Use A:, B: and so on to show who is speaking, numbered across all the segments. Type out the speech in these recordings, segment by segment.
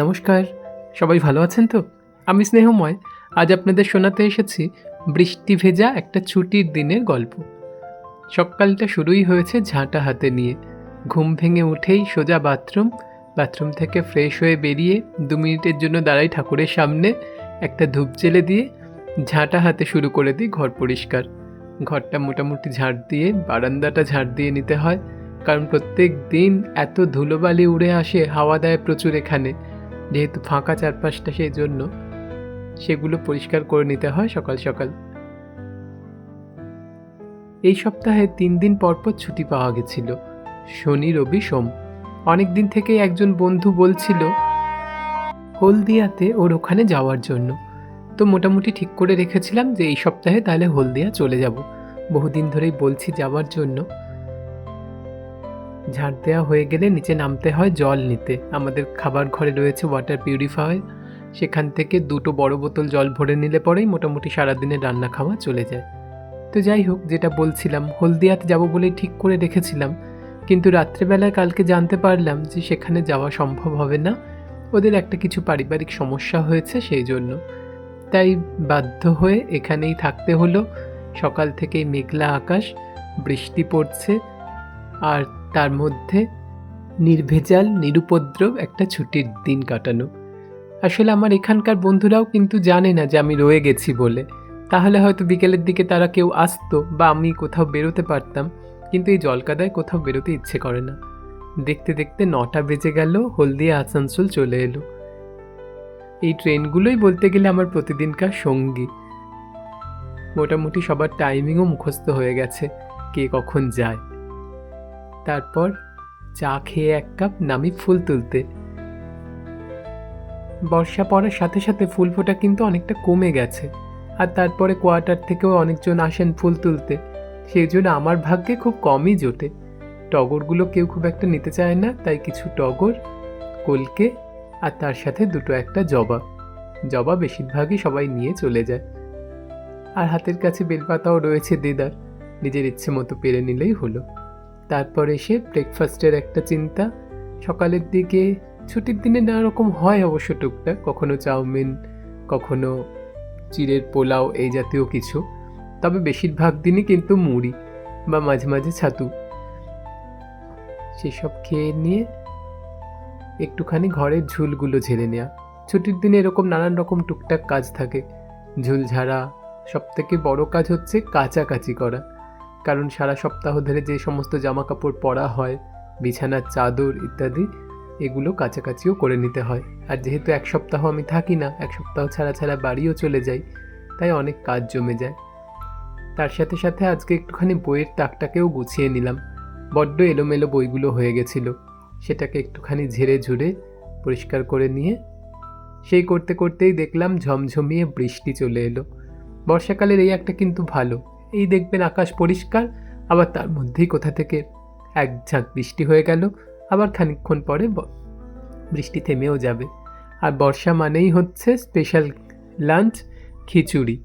A: নমস্কার, সবাই ভালো আছেন তো? আমি স্নেহময়। আজ আপনাদের শোনাতে এসেছি বৃষ্টি ভেজা একটা ছুটির দিনের গল্প। সকালটা শুরুই হয়েছে ঝাঁটা হাতে নিয়ে। ঘুম ভেঙে উঠেই সোজা বাথরুম থেকে ফ্রেশ হয়ে বেরিয়ে ২ মিনিটের জন্য দাঁড়াই ঠাকুরের সামনে, একটা ধূপ জ্বেলে দিয়ে ঝাঁটা হাতে শুরু করে দিই ঘর পরিষ্কার। ঘরটা মোটামুটি ঝাড় দিয়ে, বারান্দাটা ঝাড় দিয়ে নিতে হয়, কারণ প্রত্যেক দিন এত ধুলোবালি উড়ে আসে, হাওয়া দেয় প্রচুর এখানে। যেহেতু ফাঁকা চারপাশটা, সেই জন্য সেগুলো পরিষ্কার করে নিতে হয় সকাল সকাল। এই সপ্তাহে ৩ দিন পরপর ছুটি পাওয়া গেছিল, শনি রবি সোম। অনেক দিন থেকে একজন বন্ধু বলছিল হলদিয়াতে ওর ওখানে যাওয়ার জন্য। তো মোটামুটি ঠিক করে রেখেছিলাম যে এই সপ্তাহে তাহলে হলদিয়া চলে যাব। বহুদিন ধরেই বলছি যাওয়ার জন্য। ঝাড় দেওয়া হয়ে গেলে নিচে নামতে হয় জল নিতে। আমাদের খাবার ঘরে রয়েছে ওয়াটার পিউরিফায়ার, সেখান থেকে 2টো বড় বোতল জল ভরে নিলে পরেই মোটামুটি সারাদিনের রান্না খাওয়া চলে যায়। তো যাই হোক, যেটা বলছিলাম, হলদিয়াতে যাব বলেই ঠিক করে রেখেছিলাম, কিন্তু রাত্রেবেলায় কালকে জানতে পারলাম যে সেখানে যাওয়া সম্ভব হবে না। ওদের একটা কিছু পারিবারিক সমস্যা হয়েছে, সেই জন্য। তাই বাধ্য হয়ে এখানেই থাকতে হলো। সকাল থেকেই মেঘলা আকাশ, বৃষ্টি পড়ছে, আর তার মধ্যে নির্ভেজাল নিরুপদ্রব একটা ছুটির দিন কাটানো। আসলে আমার এখানকার বন্ধুরাও কিন্তু জানে না যে আমি রয়ে গেছি বলে। তাহলে হয়তো বিকেলের দিকে তারা কেউ আসতো বা আমি কোথাও বেরোতে পারতাম, কিন্তু এই জলকাদায় কোথাও বেরোতে ইচ্ছে করে না। দেখতে দেখতে 9টা বেজে গেল, হলদিয়া আসানসোল চলে এলো। এই ট্রেনগুলোই বলতে গেলে আমার প্রতিদিনকার সঙ্গী। মোটামুটি সবার টাইমিংও মুখস্থ হয়ে গেছে, কে কখন যায়। তারপর চা খেয়ে 1 কাপ নামি ফুল তুলতে। বর্ষা পড়ার সাথে সাথে ফুল ফোটা কিন্তু অনেকটা কমে গেছে, আর তারপরে কোয়ার্টার থেকেও অনেকজন আসেন ফুল তুলতে। সেই জন্য আমার ভাগ্যে খুব কমই জোটে। টগরগুলো কেউ খুব একটা নিতে চায় না, তাই কিছু টগর, কলকে, আর তার সাথে 2টো একটা জবা বেশিরভাগই সবাই নিয়ে চলে যায়। আর হাতের কাছে বেলপাতাও রয়েছে দেদার, নিজের ইচ্ছে মতো পেরে নিলেই হলো। তারপর এসে ব্রেকফাস্টের একটা চিন্তা। সকালের দিকে ছুটির দিনে নানা রকম হয় অবশ্য টুকটাক, কখনো চাউমিন, কখনো চিড়ের পোলাও, এই জাতীয় কিছু। তবে বেশিরভাগ দিনই কিন্তু মুড়ি বা মাঝে মাঝে ছাতু। সেসব খেয়ে নিয়ে একটুখানি ঘরের ঝুলগুলো ঝেড়ে নেওয়া। ছুটির দিনে এরকম নানান রকম টুকটাক কাজ থাকে। ঝুল ঝাড়া, সবথেকে বড় কাজ হচ্ছে কাচাকাচি করা, কারণ সারা সপ্তাহ ধরে যে সমস্ত জামা কাপড় পরা হয়, বিছানার চাদর ইত্যাদি, এগুলো কাচাকাচিও করে নিতে হয়। আর যেহেতু 1 সপ্তাহ আমি থাকি না, 1 সপ্তাহ ছাড়া ছাড়া বাড়িও চলে যাই, তাই অনেক কাজ জমে যায়। তার সাথে সাথে আজকে একটুখানি বইয়ের তাকটাকেও গুছিয়ে নিলাম। বড্ড এলোমেলো বইগুলো হয়ে গেছিল, সেটাকে একটুখানি ঝেড়ে ঝুড়ে পরিষ্কার করে নিয়ে সেই করতে করতেই দেখলাম ঝমঝমিয়ে বৃষ্টি চলে এলো। বর্ষাকালের এই একটা কিন্তু ভালো, এই দেখবেন আকাশ পরিষ্কার, আবার তার মধ্যেই কোথা থেকে এক ঝাঁক বৃষ্টি হয়ে গেল, আবার খানিকক্ষণ পরে বৃষ্টি থেমেও যাবে। আর বর্ষা মানেই হচ্ছে স্পেশাল লাঞ্চ, খিচুড়ি।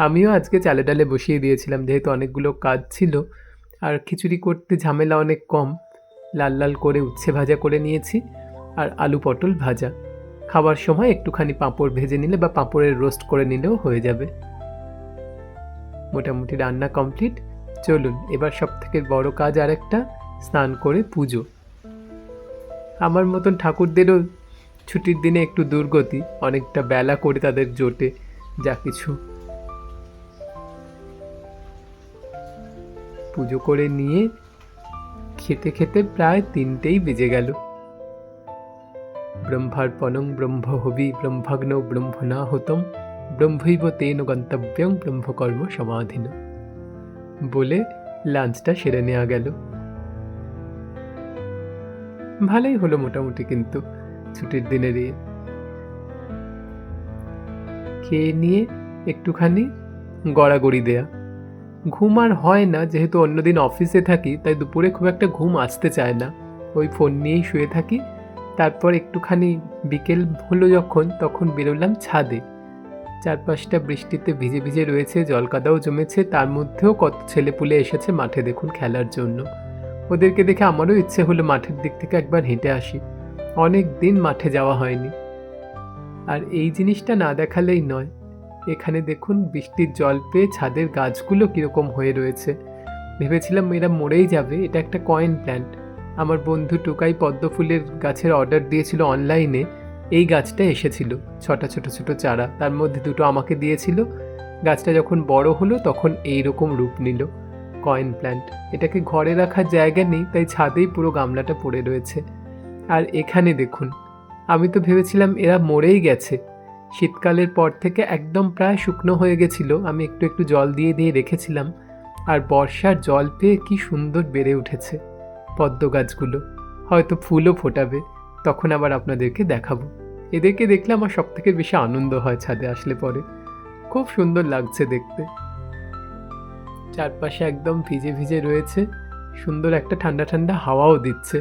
A: আমিও আজকে চালে ডালে বসিয়ে দিয়েছিলাম, যেহেতু অনেকগুলো কাজ ছিল, আর খিচুড়ি করতে ঝামেলা অনেক কম। লাল লাল করে উচ্ছে ভাজা করে নিয়েছি, আর আলু পটল ভাজা। খাবার সময় একটুখানি পাঁপড় ভেজে নিলে বা পাঁপড়ের রোস্ট করে নিলেও হয়ে যাবে। মোটামুটি রান্না কমপ্লিট। চলুন এবার সব থেকে বড় কাজ আরেকটা, স্নান করে পুজো। আমার মতন ঠাকুরদেরও ছুটির দিনে একটু দুর্গতি, অনেকটা বেলা করে তাদের জোটে যা কিছু। পুজো করে নিয়ে খেতে খেতে প্রায় 3টেই বেজে গেল। ব্রহ্মার্পণং ব্রহ্ম হবি ব্রহ্মাগ্নৌ ব্রহ্মণাহুতম ব্রহ্মৈব তেন গন্তব্যং ব্রহ্মকর্ম সমাধিন বলে লাঞ্চটা সেরে নেওয়া গেল। ভালোই হলো মোটামুটি, কিন্তু ছুটির দিনের খেয়ে নিয়ে একটুখানি গড়াগড়ি দেয়া। ঘুম আর হয় না, যেহেতু অন্যদিন অফিসে থাকি, তাই দুপুরে খুব একটা ঘুম আসতে চায় না, ওই ফোন নিয়েই শুয়ে থাকি। তারপর একটুখানি বিকেল হলো যখন, তখন বেরোলাম ছাদে। চারপাশটা বৃষ্টিতে ভিজে ভিজে রয়েছে, জলকাদাও জমেছে, তার মধ্যেও কত ছেলেপুলে এসেছে মাঠে দেখুন খেলার জন্য। ওদেরকে দেখে আমারও ইচ্ছে হলো মাঠের দিক থেকে একবার হেঁটে আসি। অনেক দিন মাঠে যাওয়া হয়নি। আর এই জিনিসটা না দেখালেই নয়, এখানে দেখুন বৃষ্টির জল পেয়ে ছাদের গাছগুলো কীরকম হয়ে রয়েছে। ভেবেছিলাম এরা মরেই যাবে, এটা একটা কয়েন প্ল্যান্ট। আমার বন্ধু টুকাই পদ্ম ফুলের গাছের অর্ডার দিয়েছিল অনলাইনে, এই গাছটা এসেছিল 6টা ছোট ছোট চারা, তার মধ্যে 2টো আমাকে দিয়েছিল। গাছটা যখন বড় হলো তখন এই রকম রূপ নিল, কয়েন প্ল্যান্ট। এটাকে ঘরে রাখার জায়গা নেই, তাই ছাদেই পুরো গামলাটা পড়ে রয়েছে। আর এখানে দেখুন, আমি তো ভেবেছিলাম এরা মরেই গেছে। শীতকালের পর থেকে একদম প্রায় শুকনো হয়ে গেছিল, আমি একটু একটু জল দিয়ে দিয়ে রেখেছিলাম। আর বর্ষার জল পেয়ে কি সুন্দর বেড়ে উঠেছে পদ্ম গাছগুলো। হয়তো ফুলও ফোটাবে, তখন আবার আপনাদেরকে দেখাবো। এদেরকে দেখলে আমার সব থেকে বেশি আনন্দ হয় ছাদে আসলে পরে। খুব সুন্দর লাগছে দেখতে। চারপাশে একদম ভিজে ভিজে রয়েছে, সুন্দর একটা ঠান্ডা ঠান্ডা হাওয়াও দিচ্ছে।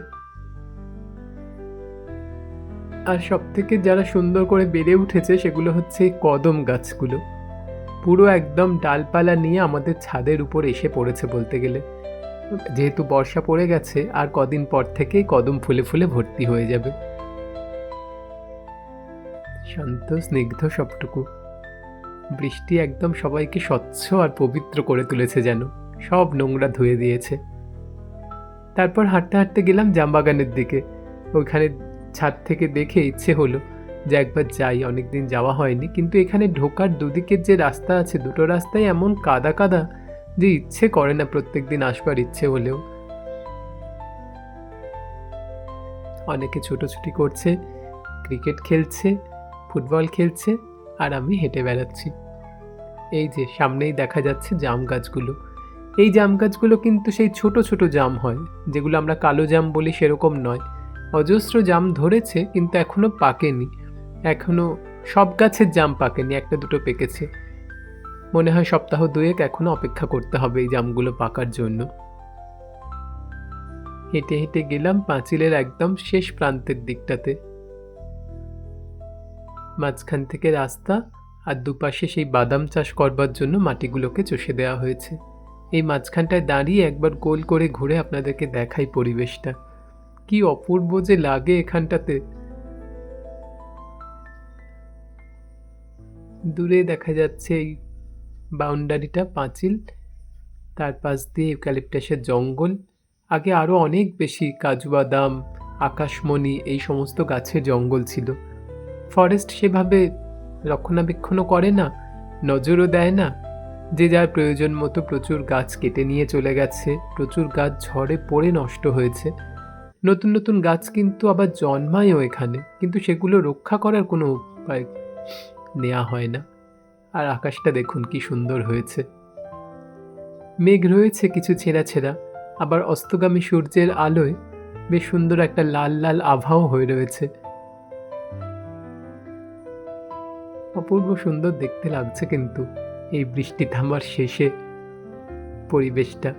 A: আর সব থেকে যারা সুন্দর করে বেড়ে উঠেছে সেগুলো হচ্ছে এই কদম গাছগুলো। পুরো একদম ডালপালা নিয়ে আমাদের ছাদের উপর এসে পড়েছে বলতে গেলে। যেহেতু বর্ষা পড়ে গেছে, আর কদিন পর থেকেই কদম ফুলে ফুলে ভর্তি হয়ে যাবে। শান্ত স্নিগ্ধ সবটুকু। বৃষ্টি একদম সবাইকে স্বচ্ছ আর পবিত্র করে তুলেছে, যেন সব নোংরা ধুয়ে দিয়েছে। তারপর হাঁটতে হাঁটতে গেলাম জামবাগানের দিকে। ওইখানে ছাদ থেকে দেখে ইচ্ছে হলো যে একবার যাই, অনেকদিন যাওয়া হয়নি। কিন্তু এখানে ঢোকার দুদিকের যে রাস্তা আছে, দুটো রাস্তায় এমন কাদা কাদা যে ইচ্ছে করে না প্রত্যেক দিন আসবার ইচ্ছে হলেও। অনেকে ছোটোছুটি করছে, ক্রিকেট খেলছে, ফুটবল খেলছে, আর আমি হেঁটে বেড়াচ্ছি। এই যে সামনেই দেখা যাচ্ছে জাম গাছগুলো। এই জাম গাছগুলো কিন্তু সেই ছোট ছোট জাম হয়, যেগুলো আমরা কালো জাম বলি, সেরকম নয়। অজস্র জাম ধরেছে কিন্তু এখনো পাকেনি। এখনো সব গাছের জাম পাকেনি, একটা দুটো পেকেছে। মনে হয় সপ্তাহ 2 এখনো অপেক্ষা করতে হবে এই জামগুলো পাকার জন্য। হেঁটে হেঁটে গেলাম পাঁচিলের একদম শেষ প্রান্তের দিকটাতে। মাঝখান থেকে রাস্তা, আর দুপাশে সেই বাদাম চাষ করবার জন্য মাটিগুলোকে চষে দেওয়া হয়েছে। এই মাঝখানটায় দাঁড়িয়ে একবার গোল করে ঘুরে আপনাদেরকে দেখাই পরিবেশটা। কি অপূর্ব যে লাগে এখানটাতে। দূরে দেখা যাচ্ছে এই বাউন্ডারিটা, পাঁচিল, তার পাশ দিয়ে ইউক্যালিপটাসের জঙ্গল। আগে আরও অনেক বেশি কাজু বাদাম, আকাশমণি, এই সমস্ত গাছের জঙ্গল ছিল। ফরেস্ট সেভাবে রক্ষণাবেক্ষণও করে না, নজরও দেয় না। যে যার প্রয়োজন মতো প্রচুর গাছ কেটে নিয়ে চলে গেছে, প্রচুর গাছ ঝড়ে পড়ে নষ্ট হয়েছে। নতুন নতুন গাছ কিন্তু আবার জন্মায়ও এখানে, কিন্তু সেগুলো রক্ষা করার কোনো উপায় নেওয়া হয় না। আর আকাশটা দেখুন কি সুন্দর হয়েছে। মেঘ রয়েছে কিছু ছেঁড়া ছেঁড়া, আবার অস্তগামী সূর্যের আলোয় বেশ সুন্দর একটা লাল লাল আভাও হয়ে রয়েছে। অপূর্ব সুন্দর দেখতে লাগছে কিন্তু এই বৃষ্টি থামার শেষে পরিবেশটা।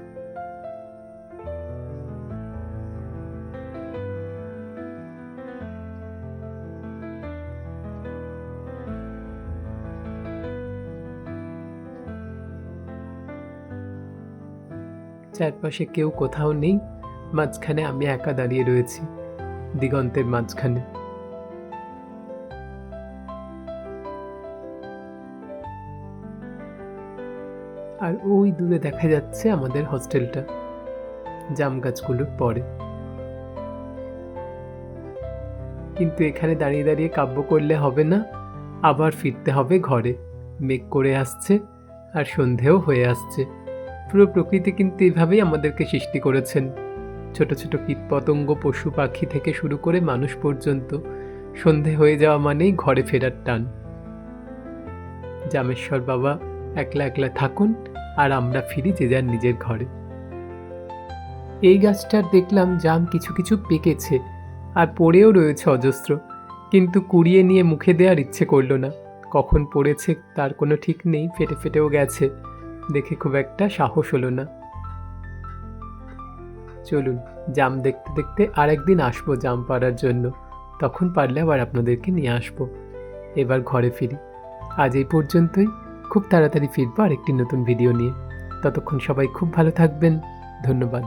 A: চারপাশে কেউ কোথাও নেই, মাঝখানে আমি একা দাঁড়িয়ে রয়েছি দিগন্তের মাঝখানে। আর ওই দূরে দেখা যাচ্ছে আমাদের হস্টেলটা জাম গাছগুলোর পরে। কিন্তু এখানে দাঁড়িয়ে দাঁড়িয়ে কাব্য করলে হবে না, আবার ফিরতে হবে ঘরে। মেঘ করে আসছে আর সন্ধেও হয়ে আসছে। পুরো প্রকৃতি কিন্তু এভাবেই আমাদেরকে সৃষ্টি করেছেন। ছোট ছোট কীটপতঙ্গ, পশু পাখি থেকে শুরু করে মানুষ পর্যন্ত সন্ধে হয়ে যাওয়া মানেই ঘরে ফেরার টান। জামেশ্বর বাবা একলা একলা থাকুন, আর আমরা ফিরি যে যার নিজের ঘরে। এই গাছটার দেখলাম জাম কিছু কিছু পেকেছে, আর পড়েও রয়েছে অজস্র, কিন্তু কুড়িয়ে নিয়ে মুখে দেওয়ার ইচ্ছে করলো না। কখন পড়েছে তার কোনো ঠিক নেই, ফেটে ফেটেও গেছে, দেখে খুব একটা সাহস হলো না। চলুন জাম দেখতে দেখতে আর একদিন আসবো জাম পাড়ার জন্য, তখন পারলে আবার আপনাদেরকে নিয়ে আসবো। এবার ঘরে ফিরি। আজ এই পর্যন্তই, খুব তাড়াতাড়ি ফিরবো আরেকটি নতুন ভিডিও নিয়ে। ততক্ষণ সবাই খুব ভালো থাকবেন। ধন্যবাদ।